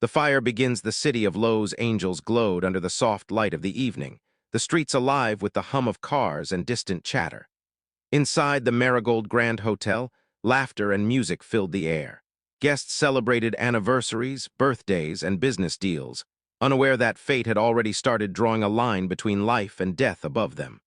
The fire begins. The city of Los Angeles glowed under the soft light of the evening, the streets alive with the hum of cars and distant chatter. Inside the Marigold Grand Hotel, laughter and music filled the air. Guests celebrated anniversaries, birthdays, and business deals, unaware that fate had already started drawing a line between life and death above them.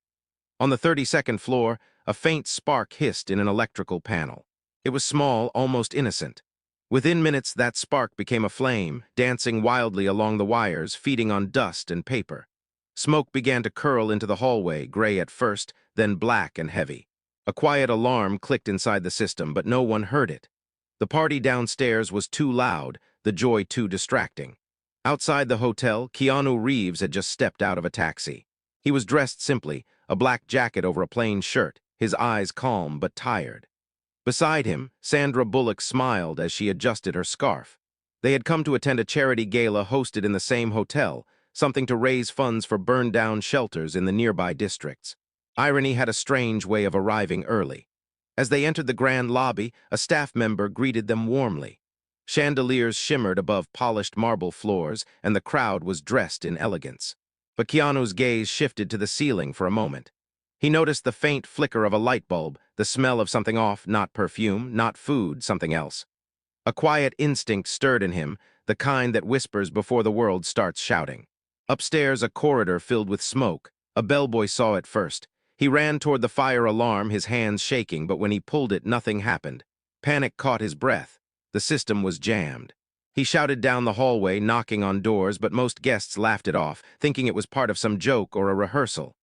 On the 32nd floor, a faint spark hissed in an electrical panel. It was small, almost innocent. Within minutes, that spark became a flame, dancing wildly along the wires, feeding on dust and paper. Smoke began to curl into the hallway, gray at first, then black and heavy. A quiet alarm clicked inside the system, but no one heard it. The party downstairs was too loud, the joy too distracting. Outside the hotel, Keanu Reeves had just stepped out of a taxi. He was dressed simply, a black jacket over a plain shirt, his eyes calm but tired. Beside him, Sandra Bullock smiled as she adjusted her scarf. They had come to attend a charity gala hosted in the same hotel, something to raise funds for burned-down shelters in the nearby districts. Irony had a strange way of arriving early. As they entered the grand lobby, a staff member greeted them warmly. Chandeliers shimmered above polished marble floors, and the crowd was dressed in elegance. But Keanu's gaze shifted to the ceiling for a moment. He noticed the faint flicker of a light bulb, the smell of something off, not perfume, not food, something else. A quiet instinct stirred in him, the kind that whispers before the world starts shouting. Upstairs, a corridor filled with smoke. A bellboy saw it first. He ran toward the fire alarm, his hands shaking, but when he pulled it, nothing happened. Panic caught his breath. The system was jammed. He shouted down the hallway, knocking on doors, but most guests laughed it off, thinking it was part of some joke or a rehearsal.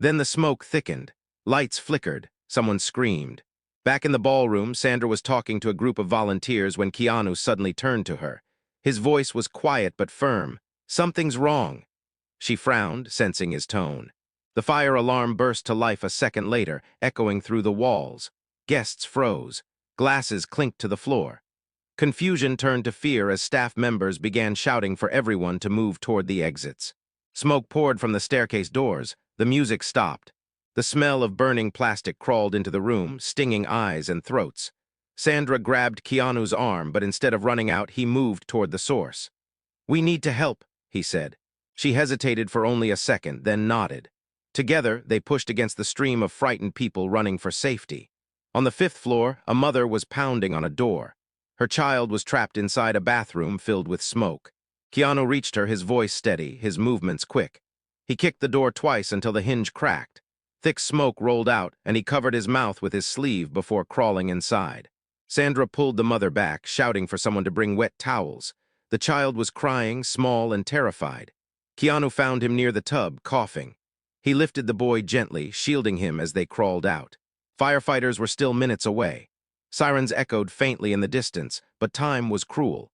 Then the smoke thickened. Lights flickered. Someone screamed. Back in the ballroom, Sandra was talking to a group of volunteers when Keanu suddenly turned to her. His voice was quiet but firm. "Something's wrong." She frowned, sensing his tone. The fire alarm burst to life a second later, echoing through the walls. Guests froze. Glasses clinked to the floor. Confusion turned to fear as staff members began shouting for everyone to move toward the exits. Smoke poured from the staircase doors. The music stopped. The smell of burning plastic crawled into the room, stinging eyes and throats. Sandra grabbed Keanu's arm, but instead of running out, he moved toward the source. "We need to help," he said. She hesitated for only a second, then nodded. Together, they pushed against the stream of frightened people running for safety. On the 5th floor, a mother was pounding on a door. Her child was trapped inside a bathroom filled with smoke. Keanu reached her, his voice steady, his movements quick. He kicked the door twice until the hinge cracked. Thick smoke rolled out, and he covered his mouth with his sleeve before crawling inside. Sandra pulled the mother back, shouting for someone to bring wet towels. The child was crying, small and terrified. Keanu found him near the tub, coughing. He lifted the boy gently, shielding him as they crawled out. Firefighters were still minutes away. Sirens echoed faintly in the distance, but time was cruel.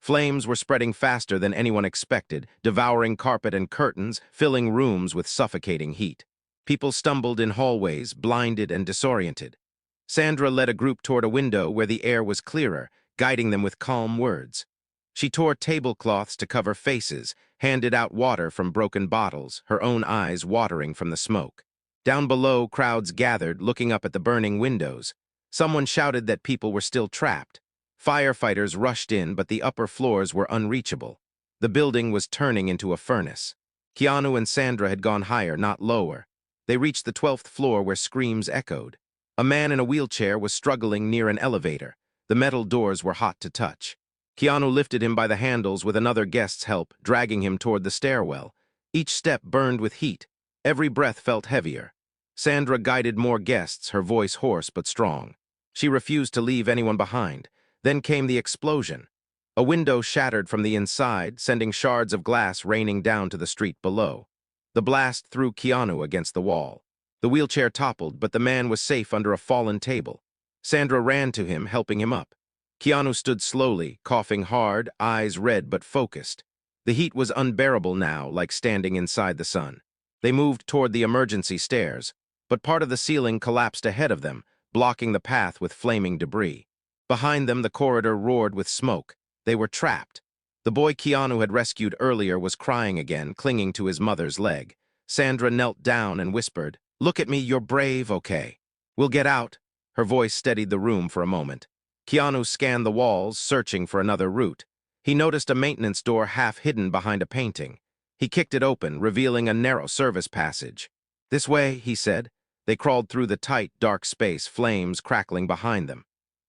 Flames were spreading faster than anyone expected, devouring carpet and curtains, filling rooms with suffocating heat. People stumbled in hallways, blinded and disoriented. Sandra led a group toward a window where the air was clearer, guiding them with calm words. She tore tablecloths to cover faces, handed out water from broken bottles, her own eyes watering from the smoke. Down below, crowds gathered, looking up at the burning windows. Someone shouted that people were still trapped. Firefighters rushed in, but the upper floors were unreachable. The building was turning into a furnace. Keanu and Sandra had gone higher, not lower. They reached the 12th floor where screams echoed. A man in a wheelchair was struggling near an elevator. The metal doors were hot to touch. Keanu lifted him by the handles with another guest's help, dragging him toward the stairwell. Each step burned with heat. Every breath felt heavier. Sandra guided more guests, her voice hoarse but strong. She refused to leave anyone behind. Then came the explosion. A window shattered from the inside, sending shards of glass raining down to the street below. The blast threw Keanu against the wall. The wheelchair toppled, but the man was safe under a fallen table. Sandra ran to him, helping him up. Keanu stood slowly, coughing hard, eyes red but focused. The heat was unbearable now, like standing inside the sun. They moved toward the emergency stairs, but part of the ceiling collapsed ahead of them, blocking the path with flaming debris. Behind them, the corridor roared with smoke. They were trapped. The boy Keanu had rescued earlier was crying again, clinging to his mother's leg. Sandra knelt down and whispered, "Look at me, you're brave, okay? We'll get out." Her voice steadied the room for a moment. Keanu scanned the walls, searching for another route. He noticed a maintenance door half hidden behind a painting. He kicked it open, revealing a narrow service passage. "This way," he said. They crawled through the tight, dark space, flames crackling behind them.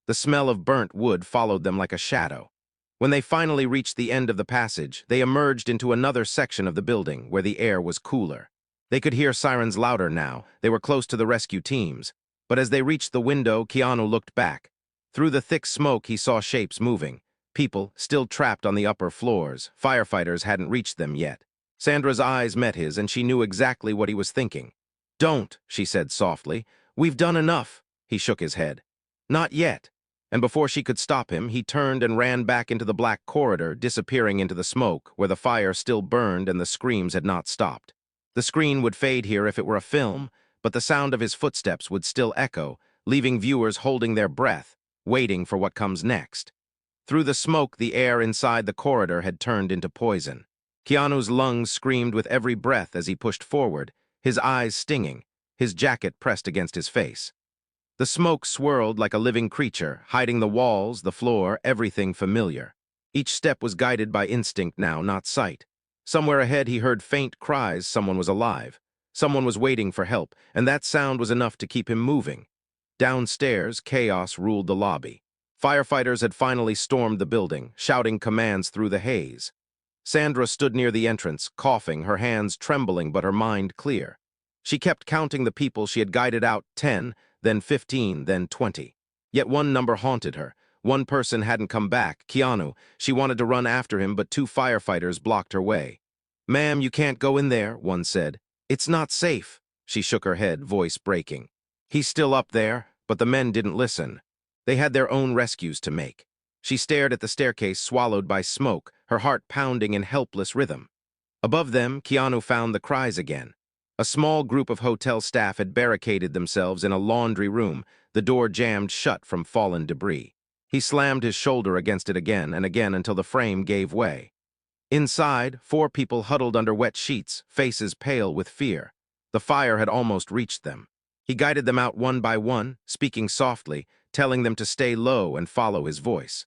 The smell of burnt wood followed them like a shadow. When they finally reached the end of the passage, they emerged into another section of the building where the air was cooler. They could hear sirens louder now. They were close to the rescue teams. But as they reached the window, Keanu looked back. Through the thick smoke, he saw shapes moving. People, still trapped on the upper floors. Firefighters hadn't reached them yet. Sandra's eyes met his, and she knew exactly what he was thinking. "Don't," she said softly. "We've done enough." He shook his head. "Not yet." And before she could stop him, he turned and ran back into the black corridor, disappearing into the smoke, where the fire still burned and the screams had not stopped. The screen would fade here if it were a film, but the sound of his footsteps would still echo, leaving viewers holding their breath, waiting for what comes next. Through the smoke, the air inside the corridor had turned into poison. Keanu's lungs screamed with every breath as he pushed forward, his eyes stinging, his jacket pressed against his face. The smoke swirled like a living creature, hiding the walls, the floor, everything familiar. Each step was guided by instinct now, not sight. Somewhere ahead he heard faint cries someone was alive. Someone was waiting for help, and that sound was enough to keep him moving. Downstairs, chaos ruled the lobby. Firefighters had finally stormed the building, shouting commands through the haze. Sandra stood near the entrance, coughing, her hands trembling but her mind clear. She kept counting the people she had guided out, 10, then 15, then 20. Yet one number haunted her. One person hadn't come back, Keanu. She wanted to run after him, but two firefighters blocked her way. "Ma'am, you can't go in there," one said. "It's not safe." She shook her head, voice breaking. "He's still up there," but the men didn't listen. They had their own rescues to make. She stared at the staircase swallowed by smoke, her heart pounding in helpless rhythm. Above them, Keanu found the cries again. A small group of hotel staff had barricaded themselves in a laundry room, the door jammed shut from fallen debris. He slammed his shoulder against it again and again until the frame gave way. Inside, 4 people huddled under wet sheets, faces pale with fear. The fire had almost reached them. He guided them out one by one, speaking softly, telling them to stay low and follow his voice.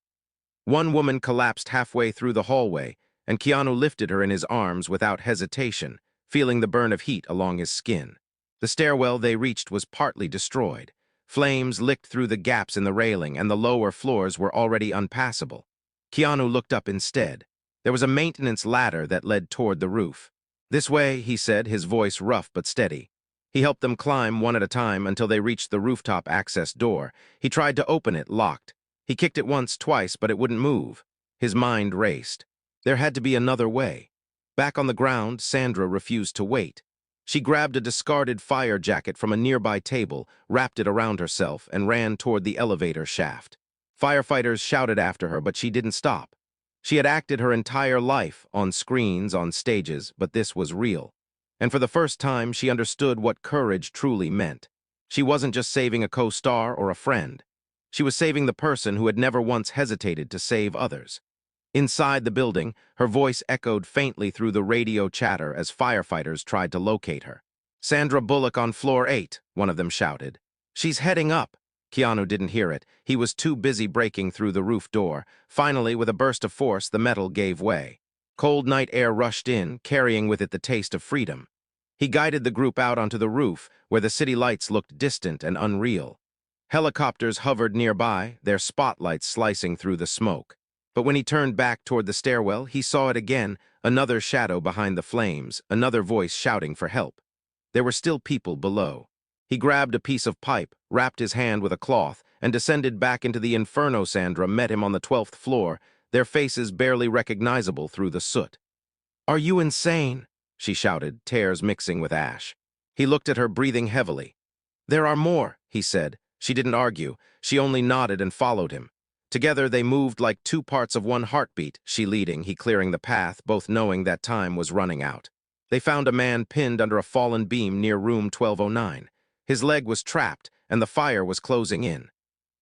One woman collapsed halfway through the hallway, and Keanu lifted her in his arms without hesitation, feeling the burn of heat along his skin. The stairwell they reached was partly destroyed. Flames licked through the gaps in the railing, and the lower floors were already unpassable. Keanu looked up instead. There was a maintenance ladder that led toward the roof. "This way," he said, his voice rough but steady. He helped them climb one at a time until they reached the rooftop access door. He tried to open it, locked. He kicked it once, twice, but it wouldn't move. His mind raced. There had to be another way. Back on the ground, Sandra refused to wait. She grabbed a discarded fire jacket from a nearby table, wrapped it around herself, and ran toward the elevator shaft. Firefighters shouted after her, but she didn't stop. She had acted her entire life, on screens, on stages, but this was real. And for the first time, she understood what courage truly meant. She wasn't just saving a co-star or a friend. She was saving the person who had never once hesitated to save others. Inside the building, her voice echoed faintly through the radio chatter as firefighters tried to locate her. "Sandra Bullock on floor 8, one of them shouted. "She's heading up." Keanu didn't hear it. He was too busy breaking through the roof door. Finally, with a burst of force, the metal gave way. Cold night air rushed in, carrying with it the taste of freedom. He guided the group out onto the roof, where the city lights looked distant and unreal. Helicopters hovered nearby, their spotlights slicing through the smoke. But when he turned back toward the stairwell, he saw it again, another shadow behind the flames, another voice shouting for help. There were still people below. He grabbed a piece of pipe, wrapped his hand with a cloth, and descended back into the inferno. Sandra met him on the 12th floor, their faces barely recognizable through the soot. "Are you insane?" she shouted, tears mixing with ash. He looked at her, breathing heavily. "There are more," he said. She didn't argue. She only nodded and followed him. Together they moved like 2 parts of one heartbeat, she leading, he clearing the path, both knowing that time was running out. They found a man pinned under a fallen beam near room 1209. His leg was trapped, and the fire was closing in.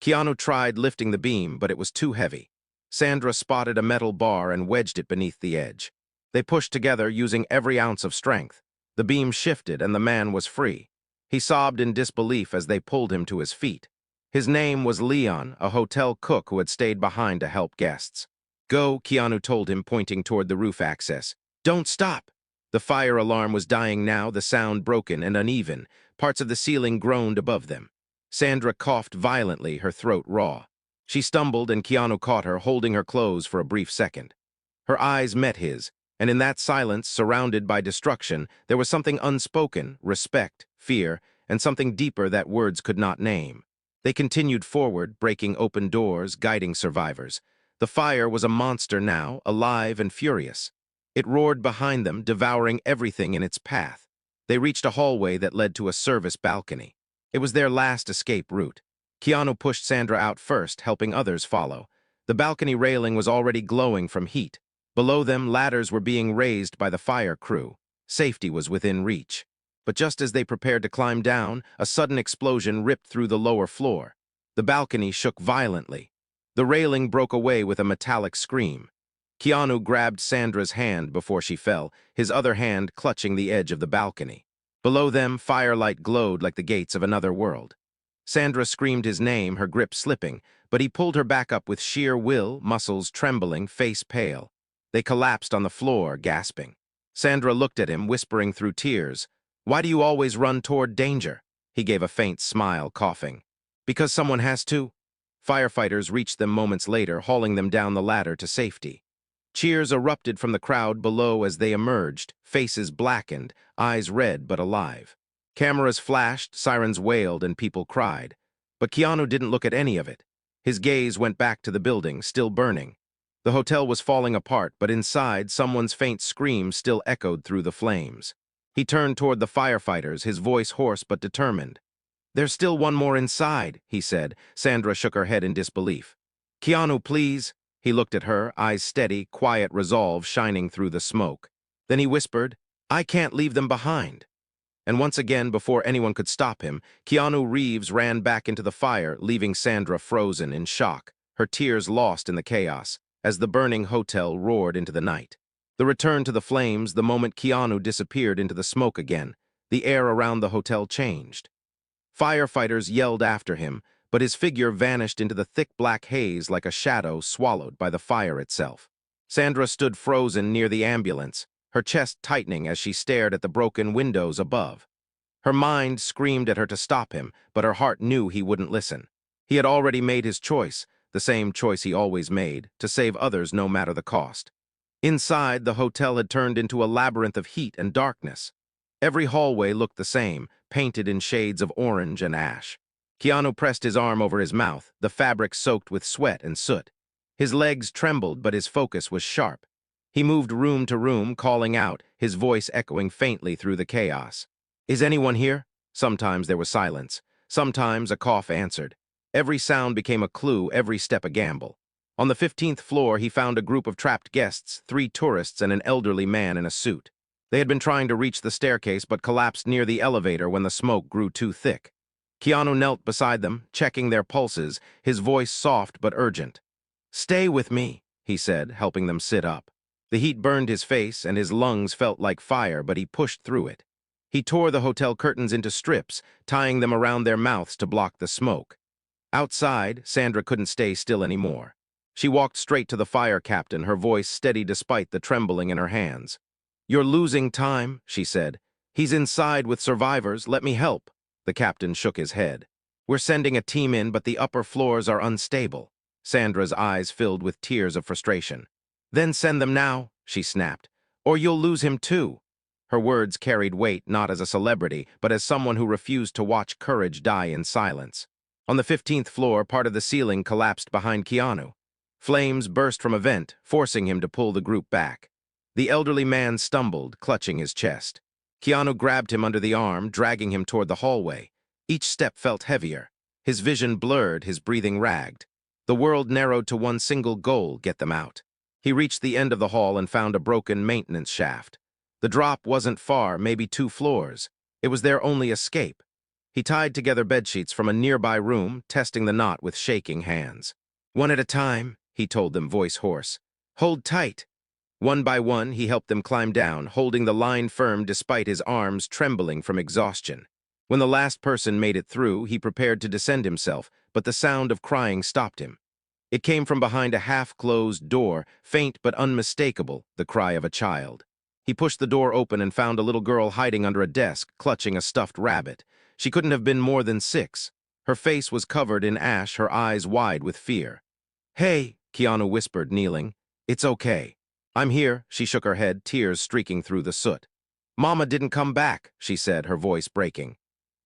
Keanu tried lifting the beam, but it was too heavy. Sandra spotted a metal bar and wedged it beneath the edge. They pushed together, using every ounce of strength. The beam shifted, and the man was free. He sobbed in disbelief as they pulled him to his feet. His name was Leon, a hotel cook who had stayed behind to help guests. Go, Keanu told him, pointing toward the roof access. Don't stop! The fire alarm was dying now, the sound broken and uneven. Parts of the ceiling groaned above them. Sandra coughed violently, her throat raw. She stumbled and Keanu caught her, holding her close for a brief second. Her eyes met his, and in that silence, surrounded by destruction, there was something unspoken, respect, fear, and something deeper that words could not name. They continued forward, breaking open doors, guiding survivors. The fire was a monster now, alive and furious. It roared behind them, devouring everything in its path. They reached a hallway that led to a service balcony. It was their last escape route. Keanu pushed Sandra out first, helping others follow. The balcony railing was already glowing from heat. Below them, ladders were being raised by the fire crew. Safety was within reach. But just as they prepared to climb down, a sudden explosion ripped through the lower floor. The balcony shook violently. The railing broke away with a metallic scream. Keanu grabbed Sandra's hand before she fell, his other hand clutching the edge of the balcony. Below them, firelight glowed like the gates of another world. Sandra screamed his name, her grip slipping, but he pulled her back up with sheer will, muscles trembling, face pale. They collapsed on the floor, gasping. Sandra looked at him, whispering through tears, "Why do you always run toward danger?" He gave a faint smile, coughing. "Because someone has to." Firefighters reached them moments later, hauling them down the ladder to safety. Cheers erupted from the crowd below as they emerged, faces blackened, eyes red but alive. Cameras flashed, sirens wailed, and people cried. But Keanu didn't look at any of it. His gaze went back to the building, still burning. The hotel was falling apart, but inside, someone's faint scream still echoed through the flames. He turned toward the firefighters, his voice hoarse but determined. "There's still one more inside," he said. Sandra shook her head in disbelief. "Keanu, please." He looked at her, eyes steady, quiet resolve shining through the smoke. Then he whispered, "I can't leave them behind." And once again, before anyone could stop him, Keanu Reeves ran back into the fire, leaving Sandra frozen in shock, her tears lost in the chaos, as the burning hotel roared into the night. The return to the flames, the moment Keanu disappeared into the smoke again, the air around the hotel changed. Firefighters yelled after him, but his figure vanished into the thick black haze like a shadow swallowed by the fire itself. Sandra stood frozen near the ambulance, her chest tightening as she stared at the broken windows above. Her mind screamed at her to stop him, but her heart knew he wouldn't listen. He had already made his choice, the same choice he always made, to save others no matter the cost. Inside, the hotel had turned into a labyrinth of heat and darkness. Every hallway looked the same, painted in shades of orange and ash. Keanu pressed his arm over his mouth, the fabric soaked with sweat and soot. His legs trembled, but his focus was sharp. He moved room to room, calling out, his voice echoing faintly through the chaos. "Is anyone here?" Sometimes there was silence. Sometimes a cough answered. Every sound became a clue, every step a gamble. On the 15th floor, he found a group of trapped guests, 3 tourists and an elderly man in a suit. They had been trying to reach the staircase but collapsed near the elevator when the smoke grew too thick. Keanu knelt beside them, checking their pulses, his voice soft but urgent. "Stay with me," he said, helping them sit up. The heat burned his face and his lungs felt like fire, but he pushed through it. He tore the hotel curtains into strips, tying them around their mouths to block the smoke. Outside, Sandra couldn't stay still anymore. She walked straight to the fire captain, her voice steady despite the trembling in her hands. "You're losing time," she said. "He's inside with survivors. Let me help." The captain shook his head. "We're sending a team in, but the upper floors are unstable." Sandra's eyes filled with tears of frustration. "Then send them now," she snapped, "or you'll lose him too." Her words carried weight not as a celebrity, but as someone who refused to watch courage die in silence. On the 15th floor, part of the ceiling collapsed behind Keanu. Flames burst from a vent, forcing him to pull the group back. The elderly man stumbled, clutching his chest. Keanu grabbed him under the arm, dragging him toward the hallway. Each step felt heavier. His vision blurred, his breathing ragged. The world narrowed to one single goal: get them out. He reached the end of the hall and found a broken maintenance shaft. The drop wasn't far, maybe 2 floors. It was their only escape. He tied together bedsheets from a nearby room, testing the knot with shaking hands. "One at a time," he told them, voice hoarse. "Hold tight." One by one, he helped them climb down, holding the line firm despite his arms trembling from exhaustion. When the last person made it through, he prepared to descend himself, but the sound of crying stopped him. It came from behind a half-closed door, faint but unmistakable, the cry of a child. He pushed the door open and found a little girl hiding under a desk, clutching a stuffed rabbit. She couldn't have been more than 6. Her face was covered in ash, her eyes wide with fear. "Hey," Keanu whispered, kneeling. "It's okay." "I'm here," she shook her head, tears streaking through the soot. "Mama didn't come back," she said, her voice breaking.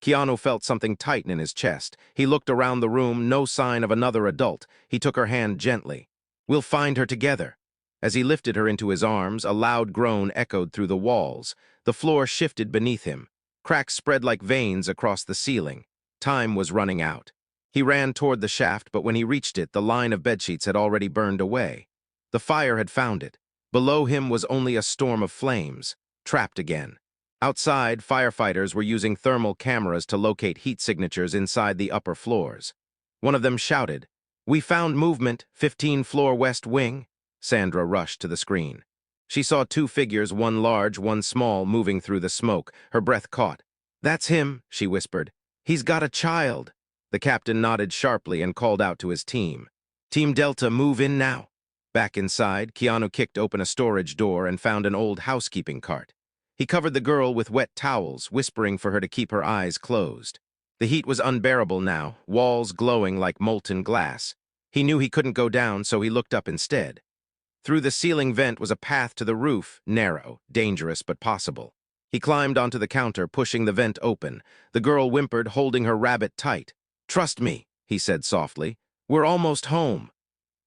Keanu felt something tighten in his chest. He looked around the room, no sign of another adult. He took her hand gently. "We'll find her together." As he lifted her into his arms, a loud groan echoed through the walls. The floor shifted beneath him. Cracks spread like veins across the ceiling. Time was running out. He ran toward the shaft, but when he reached it, the line of bedsheets had already burned away. The fire had found it. Below him was only a storm of flames. Trapped again. Outside, firefighters were using thermal cameras to locate heat signatures inside the upper floors. One of them shouted, "We found movement, 15 floor west wing." Sandra rushed to the screen. She saw 2 figures, one large, one small, moving through the smoke. Her breath caught. "That's him," she whispered. "He's got a child." The captain nodded sharply and called out to his team. "Team Delta, move in now." Back inside, Keanu kicked open a storage door and found an old housekeeping cart. He covered the girl with wet towels, whispering for her to keep her eyes closed. The heat was unbearable now, walls glowing like molten glass. He knew he couldn't go down, so he looked up instead. Through the ceiling vent was a path to the roof, narrow, dangerous but possible. He climbed onto the counter, pushing the vent open. The girl whimpered, holding her rabbit tight. "Trust me," he said softly. "We're almost home."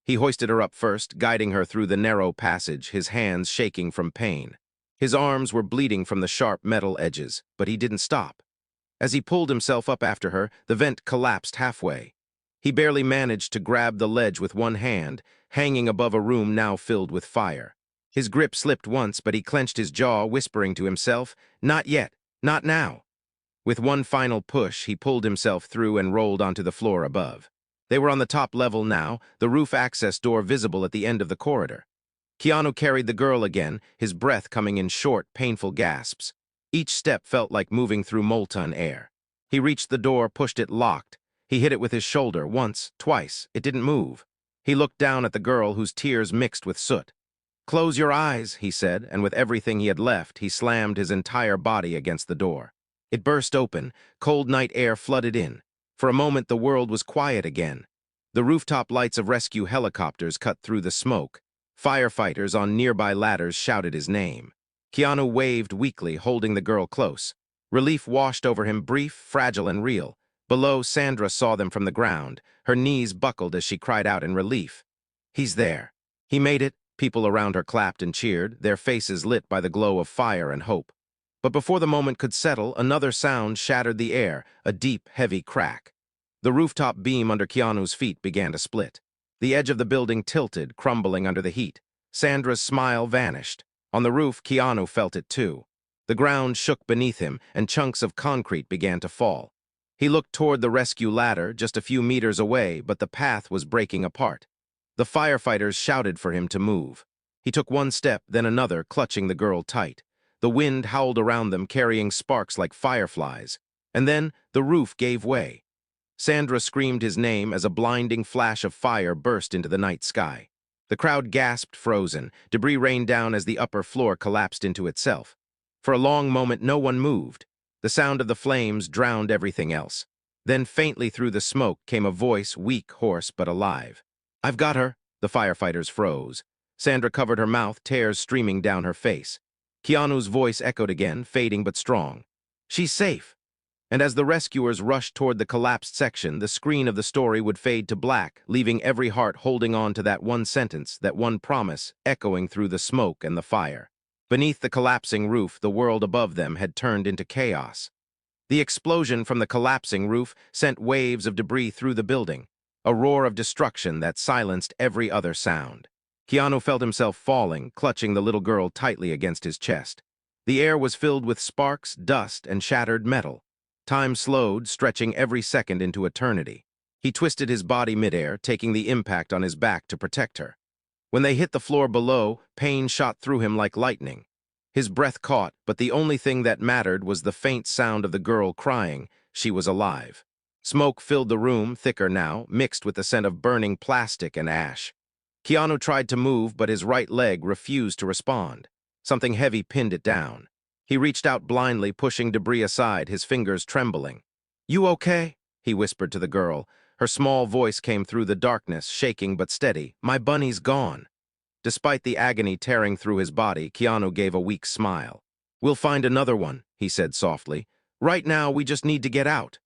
He hoisted her up first, guiding her through the narrow passage, his hands shaking from pain. His arms were bleeding from the sharp metal edges, but he didn't stop. As he pulled himself up after her, the vent collapsed halfway. He barely managed to grab the ledge with one hand, hanging above a room now filled with fire. His grip slipped once, but he clenched his jaw, whispering to himself, "Not yet, not now." With one final push, he pulled himself through and rolled onto the floor above. They were on the top level now, the roof access door visible at the end of the corridor. Keanu carried the girl again, his breath coming in short, painful gasps. Each step felt like moving through molten air. He reached the door, pushed it locked. He hit it with his shoulder, once, twice. It didn't move. He looked down at the girl, whose tears mixed with soot. "Close your eyes," he said, and with everything he had left, he slammed his entire body against the door. It burst open. Cold night air flooded in. For a moment, the world was quiet again. The rooftop lights of rescue helicopters cut through the smoke. Firefighters on nearby ladders shouted his name. Keanu waved weakly, holding the girl close. Relief washed over him, brief, fragile, and real. Below, Sandra saw them from the ground. Her knees buckled as she cried out in relief. "He's there." He made it. People around her clapped and cheered, their faces lit by the glow of fire and hope. But before the moment could settle, another sound shattered the air, a deep, heavy crack. The rooftop beam under Keanu's feet began to split. The edge of the building tilted, crumbling under the heat. Sandra's smile vanished. On the roof, Keanu felt it too. The ground shook beneath him, and chunks of concrete began to fall. He looked toward the rescue ladder, just a few meters away, but the path was breaking apart. The firefighters shouted for him to move. He took one step, then another, clutching the girl tight. The wind howled around them, carrying sparks like fireflies. And then the roof gave way. Sandra screamed his name as a blinding flash of fire burst into the night sky. The crowd gasped, frozen. Debris rained down as the upper floor collapsed into itself. For a long moment, no one moved. The sound of the flames drowned everything else. Then, faintly through the smoke, came a voice, weak, hoarse, but alive. "I've got her." The firefighters froze. Sandra covered her mouth, tears streaming down her face. Keanu's voice echoed again, fading but strong. "She's safe." And as the rescuers rushed toward the collapsed section, the screen of the story would fade to black, leaving every heart holding on to that one sentence, that one promise, echoing through the smoke and the fire. Beneath the collapsing roof, the world above them had turned into chaos. The explosion from the collapsing roof sent waves of debris through the building, a roar of destruction that silenced every other sound. Keanu felt himself falling, clutching the little girl tightly against his chest. The air was filled with sparks, dust, and shattered metal. Time slowed, stretching every second into eternity. He twisted his body midair, taking the impact on his back to protect her. When they hit the floor below, pain shot through him like lightning. His breath caught, but the only thing that mattered was the faint sound of the girl crying. She was alive. Smoke filled the room, thicker now, mixed with the scent of burning plastic and ash. Keanu tried to move, but his right leg refused to respond. Something heavy pinned it down. He reached out blindly, pushing debris aside, his fingers trembling. "You okay?" he whispered to the girl. Her small voice came through the darkness, shaking but steady. "My bunny's gone." Despite the agony tearing through his body, Keanu gave a weak smile. "We'll find another one," he said softly. "Right now, we just need to get out."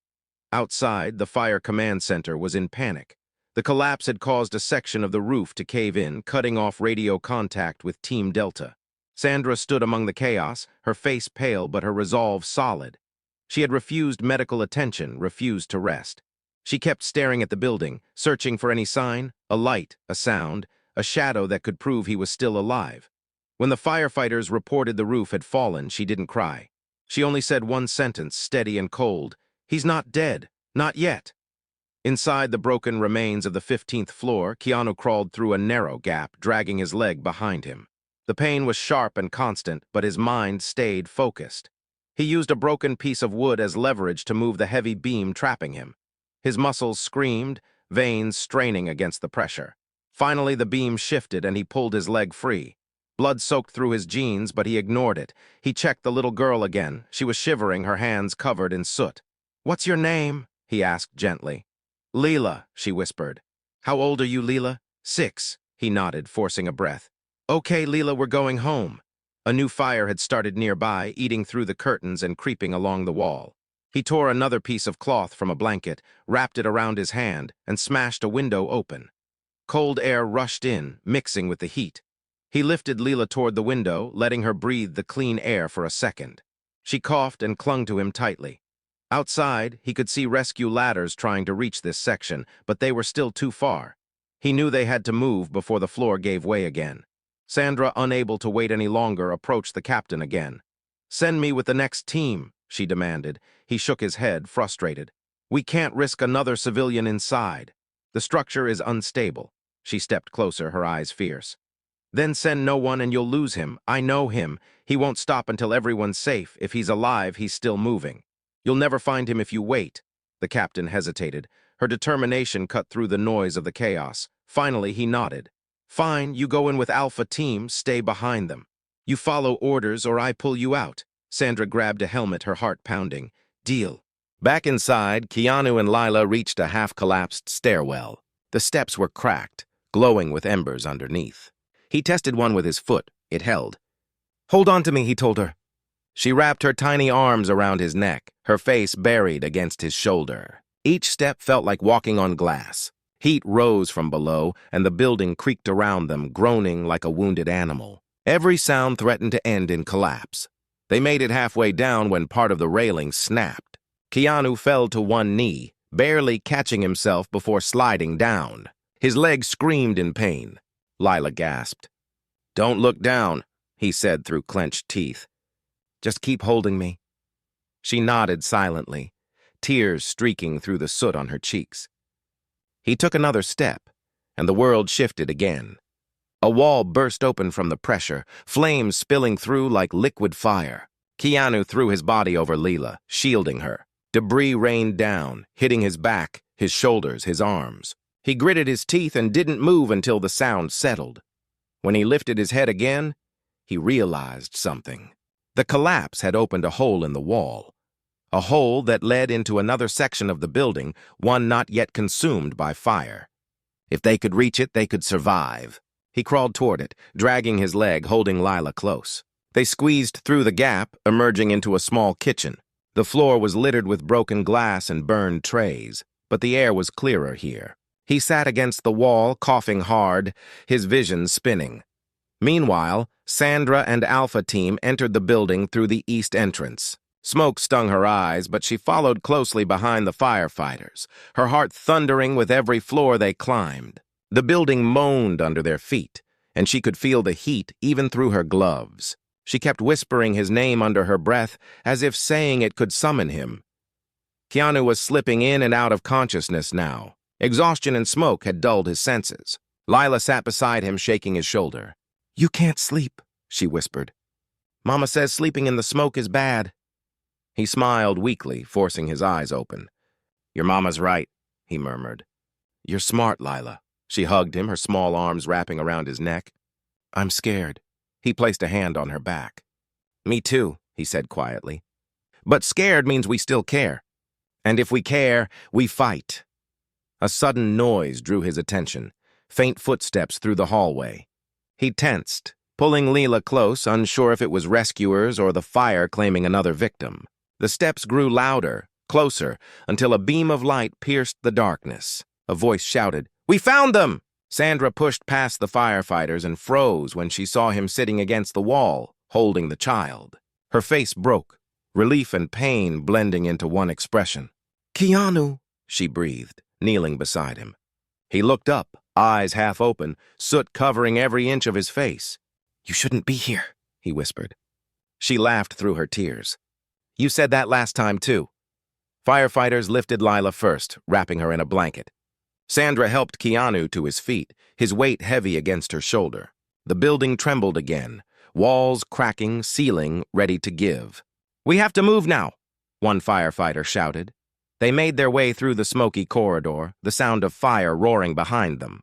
Outside, the fire command center was in panic. The collapse had caused a section of the roof to cave in, cutting off radio contact with Team Delta. Sandra stood among the chaos, her face pale but her resolve solid. She had refused medical attention, refused to rest. She kept staring at the building, searching for any sign, a light, a sound, a shadow that could prove he was still alive. When the firefighters reported the roof had fallen, she didn't cry. She only said one sentence, steady and cold. "He's not dead. Not yet." Inside the broken remains of the 15th floor, Keanu crawled through a narrow gap, dragging his leg behind him. The pain was sharp and constant, but his mind stayed focused. He used a broken piece of wood as leverage to move the heavy beam trapping him. His muscles screamed, veins straining against the pressure. Finally, the beam shifted and he pulled his leg free. Blood soaked through his jeans, but he ignored it. He checked the little girl again. She was shivering, her hands covered in soot. "What's your name?" he asked gently. "Leela," she whispered. "How old are you, Leela?" "6," he nodded, forcing a breath. "Okay, Leela, we're going home." A new fire had started nearby, eating through the curtains and creeping along the wall. He tore another piece of cloth from a blanket, wrapped it around his hand, and smashed a window open. Cold air rushed in, mixing with the heat. He lifted Leela toward the window, letting her breathe the clean air for a second. She coughed and clung to him tightly. Outside, he could see rescue ladders trying to reach this section, but they were still too far. He knew they had to move before the floor gave way again. Sandra, unable to wait any longer, approached the captain again. "Send me with the next team," she demanded. He shook his head, frustrated. "We can't risk another civilian inside. The structure is unstable." She stepped closer, her eyes fierce. "Then send no one and you'll lose him. I know him. He won't stop until everyone's safe. If he's alive, he's still moving. You'll never find him if you wait." The captain hesitated. Her determination cut through the noise of the chaos. Finally, he nodded. "Fine, you go in with Alpha Team, stay behind them. You follow orders or I pull you out." Sandra grabbed a helmet, her heart pounding. "Deal." Back inside, Keanu and Lila reached a half-collapsed stairwell. The steps were cracked, glowing with embers underneath. He tested one with his foot. It held. "Hold on to me," he told her. She wrapped her tiny arms around his neck, her face buried against his shoulder. Each step felt like walking on glass. Heat rose from below, and the building creaked around them, groaning like a wounded animal. Every sound threatened to end in collapse. They made it halfway down when part of the railing snapped. Keanu fell to one knee, barely catching himself before sliding down. His leg screamed in pain. Lila gasped. "Don't look down," he said through clenched teeth. "Just keep holding me." She nodded silently, tears streaking through the soot on her cheeks. He took another step, and the world shifted again. A wall burst open from the pressure, flames spilling through like liquid fire. Keanu threw his body over Leela, shielding her. Debris rained down, hitting his back, his shoulders, his arms. He gritted his teeth and didn't move until the sound settled. When he lifted his head again, he realized something. The collapse had opened a hole in the wall. A hole that led into another section of the building, one not yet consumed by fire. If they could reach it, they could survive. He crawled toward it, dragging his leg, holding Lila close. They squeezed through the gap, emerging into a small kitchen. The floor was littered with broken glass and burned trays, but the air was clearer here. He sat against the wall, coughing hard, his vision spinning. Meanwhile, Sandra and Alpha Team entered the building through the east entrance. Smoke stung her eyes, but she followed closely behind the firefighters, her heart thundering with every floor they climbed. The building moaned under their feet, and she could feel the heat even through her gloves. She kept whispering his name under her breath, as if saying it could summon him. Keanu was slipping in and out of consciousness now. Exhaustion and smoke had dulled his senses. Lila sat beside him, shaking his shoulder. "You can't sleep," she whispered. "Mama says sleeping in the smoke is bad." He smiled weakly, forcing his eyes open. Your mama's right, he murmured. You're smart, Lila. She hugged him, her small arms wrapping around his neck. I'm scared. He placed a hand on her back. Me too, he said quietly. But scared means we still care. And if we care, we fight. A sudden noise drew his attention, faint footsteps through the hallway. He tensed, pulling Lila close, unsure if it was rescuers or the fire claiming another victim. The steps grew louder, closer, until a beam of light pierced the darkness. A voice shouted, "We found them!" Sandra pushed past the firefighters and froze when she saw him sitting against the wall, holding the child. Her face broke, relief and pain blending into one expression. "Keanu," she breathed, kneeling beside him. He looked up, eyes half open, soot covering every inch of his face. "You shouldn't be here," he whispered. She laughed through her tears. "You said that last time, too." Firefighters lifted Lila first, wrapping her in a blanket. Sandra helped Keanu to his feet, his weight heavy against her shoulder. The building trembled again, walls cracking, ceiling ready to give. "We have to move now," one firefighter shouted. They made their way through the smoky corridor, the sound of fire roaring behind them.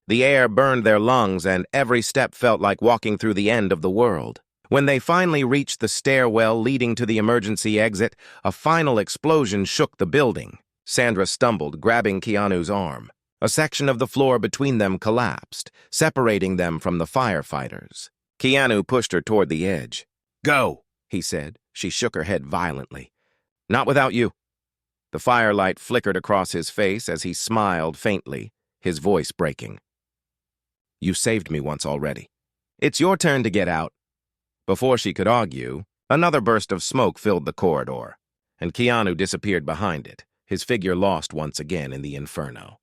The air burned their lungs, and every step felt like walking through the end of the world. When they finally reached the stairwell leading to the emergency exit, a final explosion shook the building. Sandra stumbled, grabbing Keanu's arm. A section of the floor between them collapsed, separating them from the firefighters. Keanu pushed her toward the edge. "Go," he said. She shook her head violently. "Not without you." The firelight flickered across his face as he smiled faintly, his voice breaking. "You saved me once already. It's your turn to get out." Before she could argue, another burst of smoke filled the corridor, and Keanu disappeared behind it, his figure lost once again in the inferno.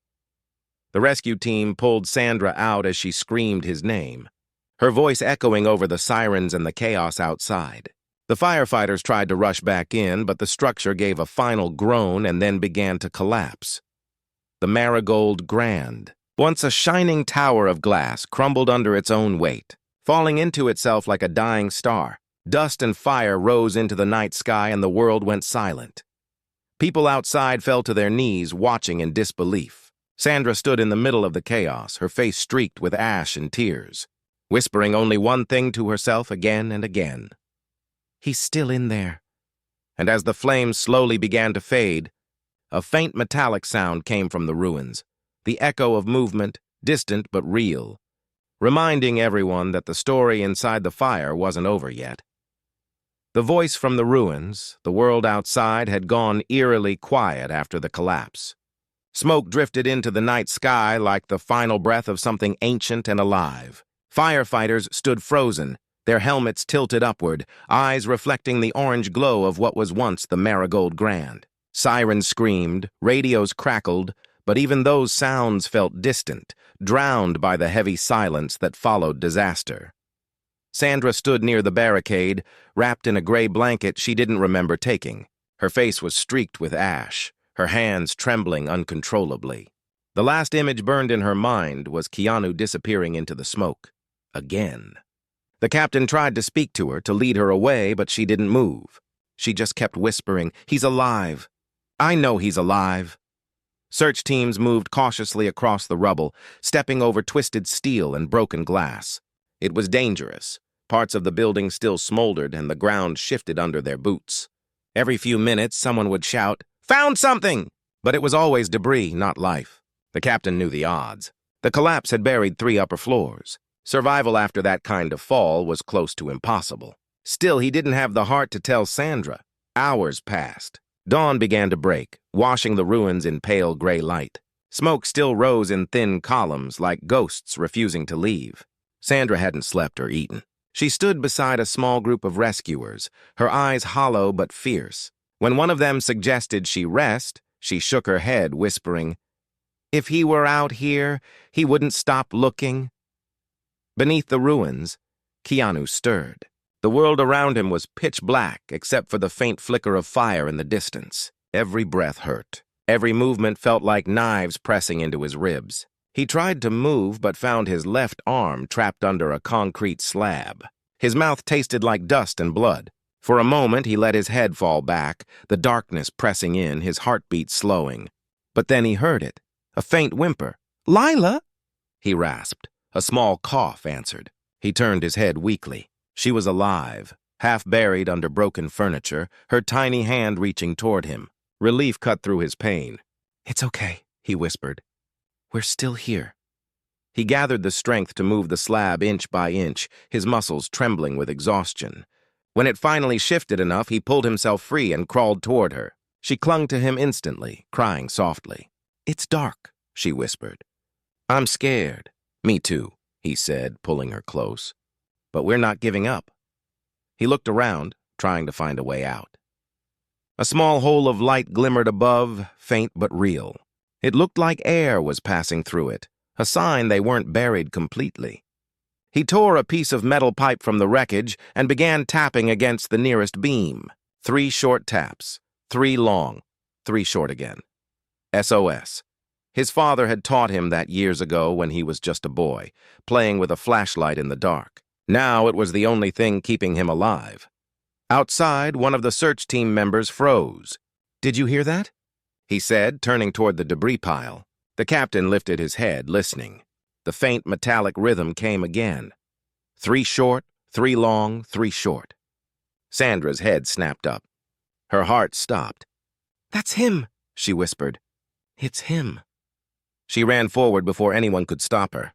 The rescue team pulled Sandra out as she screamed his name, her voice echoing over the sirens and the chaos outside. The firefighters tried to rush back in, but the structure gave a final groan and then began to collapse. The Marigold Grand, once a shining tower of glass, crumbled under its own weight, falling into itself like a dying star. Dust and fire rose into the night sky and the world went silent. People outside fell to their knees, watching in disbelief. Sandra stood in the middle of the chaos, her face streaked with ash and tears, whispering only one thing to herself again and again. "He's still in there." And as the flames slowly began to fade, a faint metallic sound came from the ruins, the echo of movement, distant but real, reminding everyone that the story inside the fire wasn't over yet. The voice from the ruins, the world outside, had gone eerily quiet after the collapse. Smoke drifted into the night sky like the final breath of something ancient and alive. Firefighters stood frozen, their helmets tilted upward, eyes reflecting the orange glow of what was once the Marigold Grand. Sirens screamed, radios crackled, but even those sounds felt distant, drowned by the heavy silence that followed disaster. Sandra stood near the barricade, wrapped in a gray blanket she didn't remember taking. Her face was streaked with ash, her hands trembling uncontrollably. The last image burned in her mind was Keanu disappearing into the smoke. Again. The captain tried to speak to her, to lead her away, but she didn't move. She just kept whispering, "He's alive. I know he's alive." Search teams moved cautiously across the rubble, stepping over twisted steel and broken glass. It was dangerous. Parts of the building still smoldered and the ground shifted under their boots. Every few minutes, someone would shout, "Found something!" But it was always debris, not life. The captain knew the odds. The collapse had buried 3 upper floors. Survival after that kind of fall was close to impossible. Still, he didn't have the heart to tell Sandra. Hours passed. Dawn began to break, washing the ruins in pale gray light. Smoke still rose in thin columns, like ghosts refusing to leave. Sandra hadn't slept or eaten. She stood beside a small group of rescuers, her eyes hollow but fierce. When one of them suggested she rest, she shook her head, whispering, "If he were out here, he wouldn't stop looking." Beneath the ruins, Keanu stirred. The world around him was pitch black, except for the faint flicker of fire in the distance. Every breath hurt. Every movement felt like knives pressing into his ribs. He tried to move, but found his left arm trapped under a concrete slab. His mouth tasted like dust and blood. For a moment, he let his head fall back, the darkness pressing in, his heartbeat slowing. But then he heard it, a faint whimper. "Lila!" he rasped. A small cough answered. He turned his head weakly. She was alive, half buried under broken furniture, her tiny hand reaching toward him. Relief cut through his pain. "It's okay," he whispered. "We're still here." He gathered the strength to move the slab inch by inch, his muscles trembling with exhaustion. When it finally shifted enough, he pulled himself free and crawled toward her. She clung to him instantly, crying softly. "It's dark," she whispered. "I'm scared." "Me too," he said, pulling her close. "But we're not giving up." He looked around, trying to find a way out. A small hole of light glimmered above, faint but real. It looked like air was passing through it, a sign they weren't buried completely. He tore a piece of metal pipe from the wreckage and began tapping against the nearest beam. 3 short taps, 3 long, 3 short again. SOS. His father had taught him that years ago when he was just a boy, playing with a flashlight in the dark. Now it was the only thing keeping him alive. Outside, one of the search team members froze. "Did you hear that?" he said, turning toward the debris pile. The captain lifted his head, listening. The faint metallic rhythm came again. 3 short, 3 long, 3 short. Sandra's head snapped up. Her heart stopped. "That's him," she whispered. "It's him." She ran forward before anyone could stop her.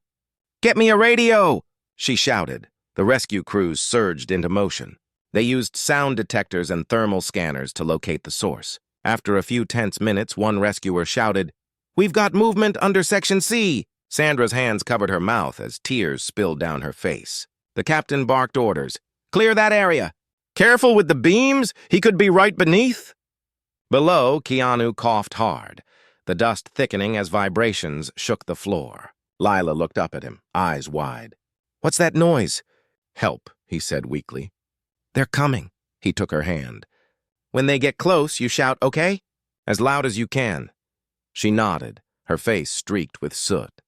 "Get me a radio!" she shouted. The rescue crews surged into motion. They used sound detectors and thermal scanners to locate the source. After a few tense minutes, one rescuer shouted, "We've got movement under Section C!" Sandra's hands covered her mouth as tears spilled down her face. The captain barked orders. "Clear that area! Careful with the beams! He could be right beneath!" Below, Keanu coughed hard, the dust thickening as vibrations shook the floor. Lila looked up at him, eyes wide. "What's that noise?" "Help," he said weakly. "They're coming." He took her hand. "When they get close, you shout, okay? As loud as you can." She nodded, her face streaked with soot.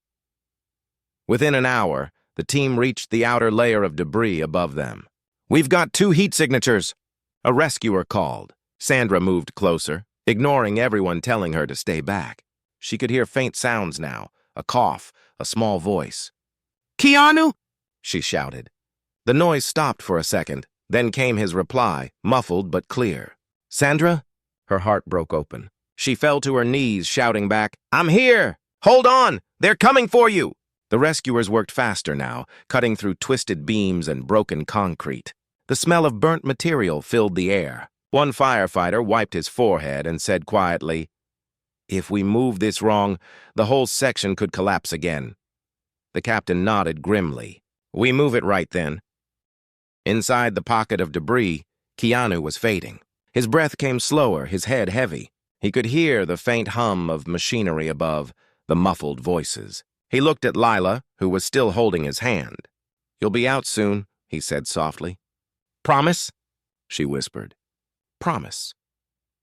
Within an hour, the team reached the outer layer of debris above them. "We've got 2 heat signatures," a rescuer called. Sandra moved closer, ignoring everyone telling her to stay back. She could hear faint sounds now, a cough, a small voice. "Keanu!" she shouted. The noise stopped for a second, then came his reply, muffled but clear. "Sandra?" Her heart broke open. She fell to her knees, shouting back, "I'm here! Hold on! They're coming for you!" The rescuers worked faster now, cutting through twisted beams and broken concrete. The smell of burnt material filled the air. One firefighter wiped his forehead and said quietly, "If we move this wrong, the whole section could collapse again." The captain nodded grimly. "We move it right then." Inside the pocket of debris, Keanu was fading. His breath came slower, his head heavy. He could hear the faint hum of machinery above, the muffled voices. He looked at Lila, who was still holding his hand. "You'll be out soon," he said softly. "Promise?" she whispered. "Promise."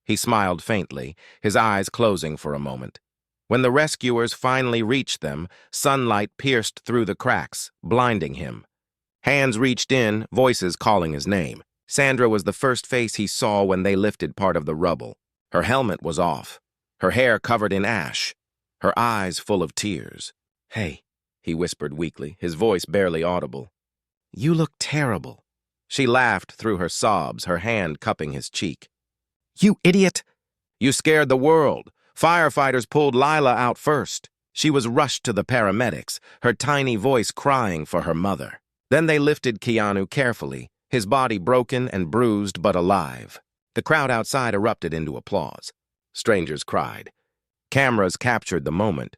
He smiled faintly, his eyes closing for a moment. When the rescuers finally reached them, sunlight pierced through the cracks, blinding him. Hands reached in, voices calling his name. Sandra was the first face he saw when they lifted part of the rubble. Her helmet was off, her hair covered in ash, her eyes full of tears. "Hey," he whispered weakly, his voice barely audible. "You look terrible." She laughed through her sobs, her hand cupping his cheek. "You idiot! You scared the world. Firefighters pulled Lila out first. She was rushed to the paramedics, her tiny voice crying for her mother. Then they lifted Keanu carefully, his body broken and bruised but alive. The crowd outside erupted into applause. Strangers cried. Cameras captured the moment,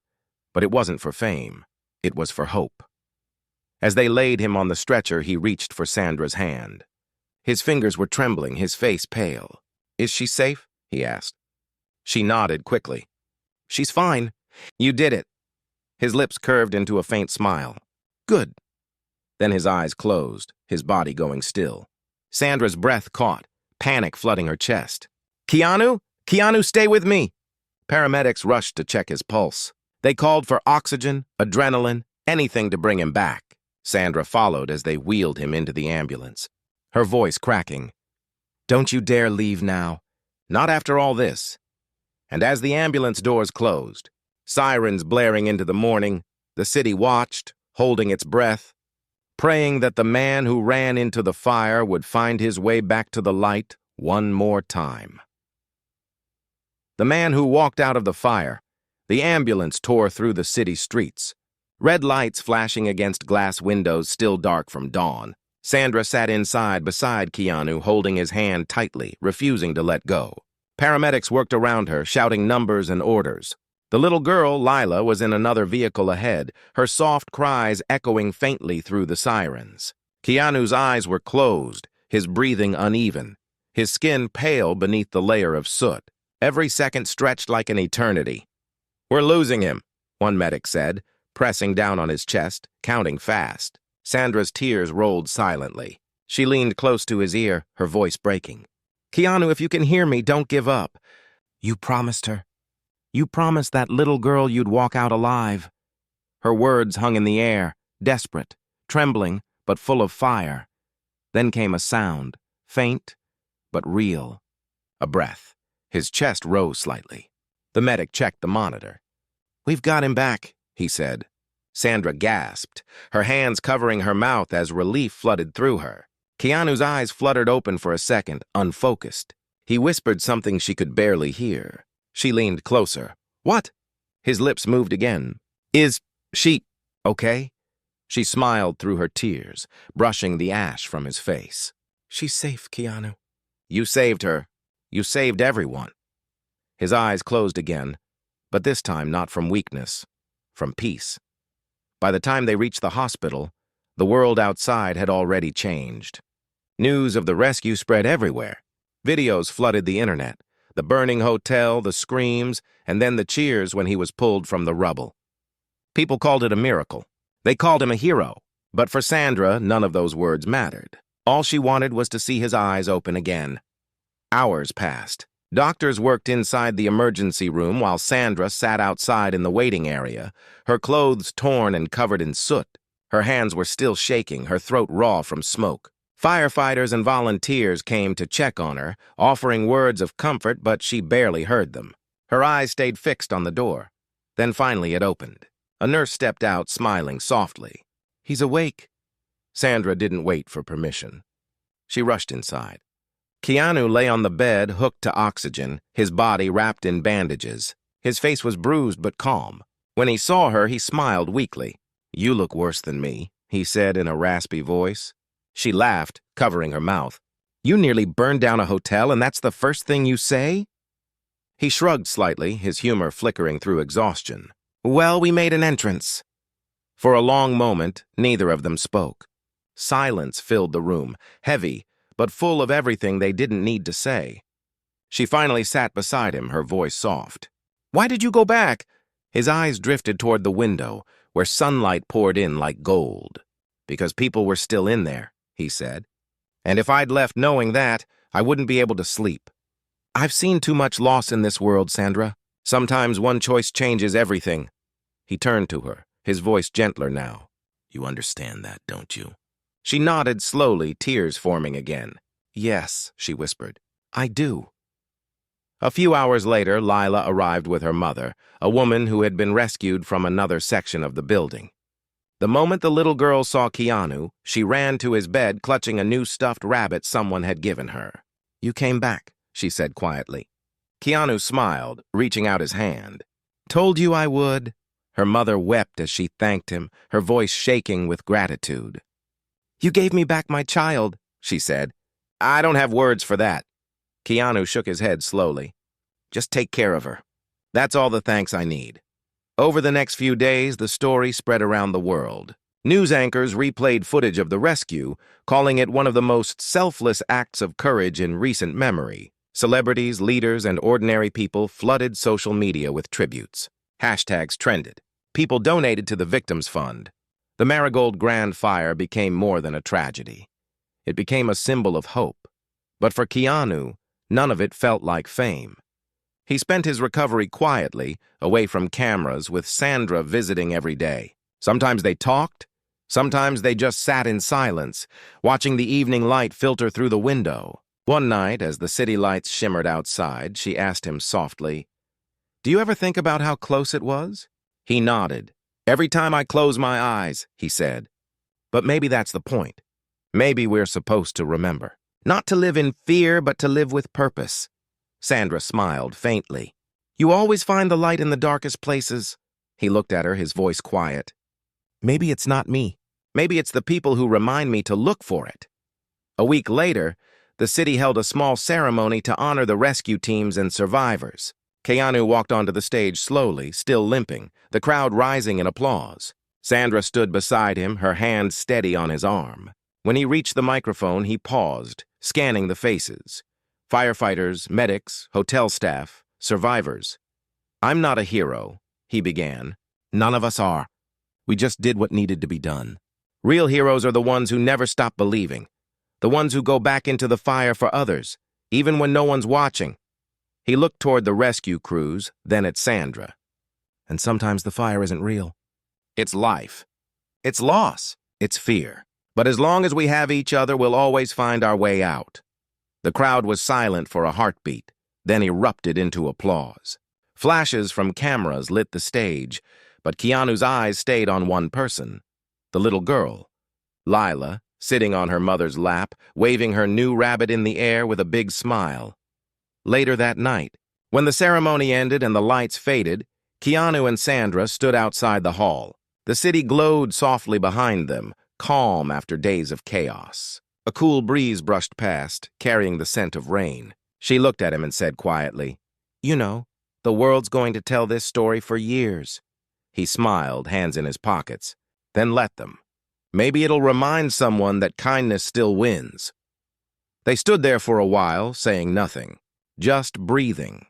but it wasn't for fame. It was for hope. As they laid him on the stretcher, he reached for Sandra's hand. His fingers were trembling, his face pale. "Is she safe?" he asked. She nodded quickly. "She's fine. You did it." His lips curved into a faint smile. "Good." Then his eyes closed, his body going still. Sandra's breath caught, panic flooding her chest. "Keanu? Keanu, stay with me!" Paramedics rushed to check his pulse. They called for oxygen, adrenaline, anything to bring him back. Sandra followed as they wheeled him into the ambulance, her voice cracking. "Don't you dare leave now. Not after all this." And as the ambulance doors closed, sirens blaring into the morning, the city watched, holding its breath, praying that the man who ran into the fire would find his way back to the light one more time. The man who walked out of the fire, the ambulance tore through the city streets, red lights flashing against glass windows still dark from dawn. Sandra sat inside beside Keanu, holding his hand tightly, refusing to let go. Paramedics worked around her, shouting numbers and orders. The little girl, Lila, was in another vehicle ahead, her soft cries echoing faintly through the sirens. Keanu's eyes were closed, his breathing uneven, his skin pale beneath the layer of soot. Every second stretched like an eternity. "We're losing him," one medic said, pressing down on his chest, counting fast. Sandra's tears rolled silently. She leaned close to his ear, her voice breaking. "Keanu, if you can hear me, don't give up. You promised her. You promised that little girl you'd walk out alive." Her words hung in the air, desperate, trembling, but full of fire. Then came a sound, faint, but real. A breath. His chest rose slightly. The medic checked the monitor. "We've got him back," he said. Sandra gasped, her hands covering her mouth as relief flooded through her. Keanu's eyes fluttered open for a second, unfocused. He whispered something she could barely hear. She leaned closer. "What?" His lips moved again. "Is she okay?" She smiled through her tears, brushing the ash from his face. "She's safe, Keanu." "You saved her. You saved everyone." His eyes closed again, but this time not from weakness, from peace. By the time they reached the hospital, the world outside had already changed. News of the rescue spread everywhere. Videos flooded the internet, the burning hotel, the screams, and then the cheers when he was pulled from the rubble. People called it a miracle. They called him a hero. But for Sandra, none of those words mattered. All she wanted was to see his eyes open again. Hours passed. Doctors worked inside the emergency room while Sandra sat outside in the waiting area, her clothes torn and covered in soot. Her hands were still shaking, her throat raw from smoke. Firefighters and volunteers came to check on her, offering words of comfort, but she barely heard them. Her eyes stayed fixed on the door. Then finally it opened. A nurse stepped out, smiling softly. "He's awake." Sandra didn't wait for permission. She rushed inside. Keanu lay on the bed, hooked to oxygen, his body wrapped in bandages. His face was bruised but calm. When he saw her, he smiled weakly. "You look worse than me," he said in a raspy voice. She laughed, covering her mouth. "You nearly burned down a hotel, and that's the first thing you say?" He shrugged slightly, his humor flickering through exhaustion. "Well, we made an entrance." For a long moment, neither of them spoke. Silence filled the room, heavy, but full of everything they didn't need to say. She finally sat beside him, her voice soft. "Why did you go back?" His eyes drifted toward the window, where sunlight poured in like gold. "Because people were still in there," he said. "And if I'd left knowing that, I wouldn't be able to sleep. I've seen too much loss in this world, Sandra. Sometimes one choice changes everything." He turned to her, his voice gentler now. "You understand that, don't you?" She nodded slowly, tears forming again. "Yes," she whispered. "I do." A few hours later, Lila arrived with her mother, a woman who had been rescued from another section of the building. The moment the little girl saw Keanu, she ran to his bed, clutching a new stuffed rabbit someone had given her. "You came back," she said quietly. Keanu smiled, reaching out his hand. "Told you I would." Her mother wept as she thanked him, her voice shaking with gratitude. "You gave me back my child," she said. "I don't have words for that." Keanu shook his head slowly. "Just take care of her. That's all the thanks I need." Over the next few days, the story spread around the world. News anchors replayed footage of the rescue, calling it one of the most selfless acts of courage in recent memory. Celebrities, leaders, and ordinary people flooded social media with tributes. Hashtags trended. People donated to the Victims Fund. The Marigold Grand Fire became more than a tragedy. It became a symbol of hope. But for Keanu, none of it felt like fame. He spent his recovery quietly, away from cameras, with Sandra visiting every day. Sometimes they talked, sometimes they just sat in silence, watching the evening light filter through the window. One night, as the city lights shimmered outside, she asked him softly, Do you ever think about how close it was? He nodded. Every time I close my eyes, he said. But maybe that's the point. Maybe we're supposed to remember. Not to live in fear, but to live with purpose. Sandra smiled faintly. You always find the light in the darkest places. He looked at her, his voice quiet. Maybe it's not me. Maybe it's the people who remind me to look for it. A week later, the city held a small ceremony to honor the rescue teams and survivors. Keanu walked onto the stage slowly, still limping, the crowd rising in applause. Sandra stood beside him, her hand steady on his arm. When he reached the microphone, he paused, scanning the faces. Firefighters, medics, hotel staff, survivors. I'm not a hero, he began. None of us are. We just did what needed to be done. Real heroes are the ones who never stop believing. The ones who go back into the fire for others, even when no one's watching. He looked toward the rescue crews, then at Sandra. And sometimes the fire isn't real. It's life. It's loss. It's fear. But as long as we have each other, we'll always find our way out. The crowd was silent for a heartbeat, then erupted into applause. Flashes from cameras lit the stage, but Keanu's eyes stayed on one person, the little girl, Lila, sitting on her mother's lap, waving her new rabbit in the air with a big smile. Later that night, when the ceremony ended and the lights faded, Keanu and Sandra stood outside the hall. The city glowed softly behind them, calm after days of chaos. A cool breeze brushed past, carrying the scent of rain. She looked at him and said quietly, You know, the world's going to tell this story for years. He smiled, hands in his pockets. Then let them. Maybe it'll remind someone that kindness still wins. They stood there for a while, saying nothing, just breathing.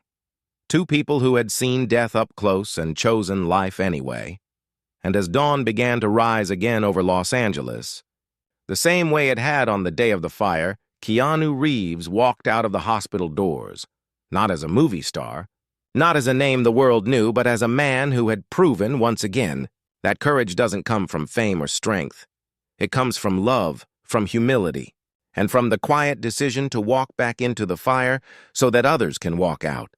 Two people who had seen death up close and chosen life anyway. And as dawn began to rise again over Los Angeles, the same way it had on the day of the fire, Keanu Reeves walked out of the hospital doors, not as a movie star, not as a name the world knew, but as a man who had proven, once again, that courage doesn't come from fame or strength. It comes from love, from humility, and from the quiet decision to walk back into the fire so that others can walk out.